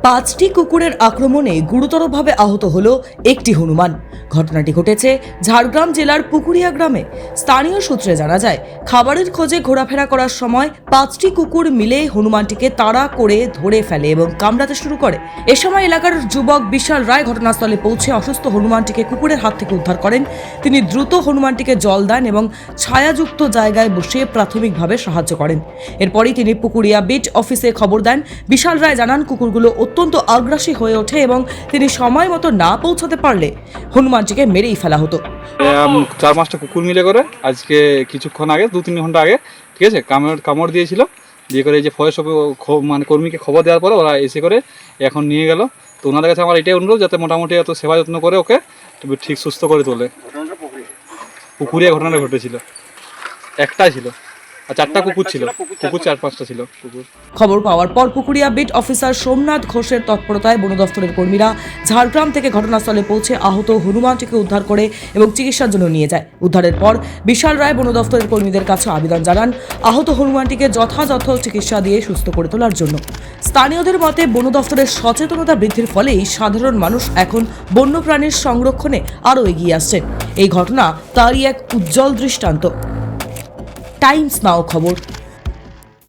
5টি কুকুরের আক্রমণে গুরুতরভাবে আহত হলো একটি হনুমান। ঘটনাটি ঘটেছে ঝাড়গ্রাম জেলার পুকুরিয়া গ্রামে। স্থানীয় সূত্রে জানা যায়, খাবারের খোঁজে ঘোরাফেরা করার সময় 5টি কুকুর মিলে হনুমানটিকে তাড়া করে ধরে ফেলে এবং কামড়াতে শুরু করে। এ সময় এলাকার যুবক বিশাল রায় ঘটনাস্থলে পৌঁছে অসুস্থ হনুমানটিকে কুকুরের হাত থেকে উদ্ধার করেন। তিনি দ্রুত হনুমানটিকে জল দেন এবং ছায়াযুক্ত জায়গায় বসিয়ে প্রাথমিকভাবে সাহায্য করেন। এরপরই তিনি পুকুরিয়া বিট অফিসে খবর দেন। বিশাল রায় জানান, কুকুরগুলো অত্যন্ত আগ্রাসী হয়ে ওঠে এবং তিনি সময় মতো না পৌঁছাতে পারলে হনুমানটিকে মেরেই ফেলা হতো। 4-5টা কুকুর মিলে করে আজকে কিছুক্ষণ আগে 2-3 ঘন্টা আগে, ঠিক আছে, কামড় দিয়েছিল। দিয়ে করে এই যে ফরেস্ট মানে কর্মীকে খবর দেওয়ার পরে ওরা এসে করে এখন নিয়ে গেল। তো ওনাদের কাছে আমার এটাই অনুরোধ, যাতে মোটামুটি এত সেবা যত্ন করে ওকে ঠিক সুস্থ করে তোলে। পুকুরিয়া ঘটনাটা ঘটেছিল, একটাই ছিল আর 4টা কুকুর ছিল, কুকুর 4-5টা ছিল কুকুর। খবর পাওয়ার পর পুকুরিয়া বিট অফিসার সোমনাথ ঘোষের তৎপরতায় বন দফতরের কর্মীরা ঝাড়গ্রাম থেকে ঘটনাস্থলে পৌঁছে আহত হনুমানটিকে উদ্ধার করে এবং চিকিৎসার জন্য নিয়ে যায়। উদ্ধারের পর বিশাল রায় বন দফতরের কর্মীদের কাছে আবেদন জানান আহত হনুমানটিকে যথাযথ চিকিৎসা দিয়ে সুস্থ করে তোলার জন্য। স্থানীয়দের মতে, বন দফতরের সচেতনতা বৃদ্ধির ফলেই সাধারণ মানুষ এখন বন্যপ্রাণীর সংরক্ষণে আরও এগিয়ে আসছেন। এই ঘটনা তারই এক উজ্জ্বল দৃষ্টান্ত। টাইমস নাও খবর।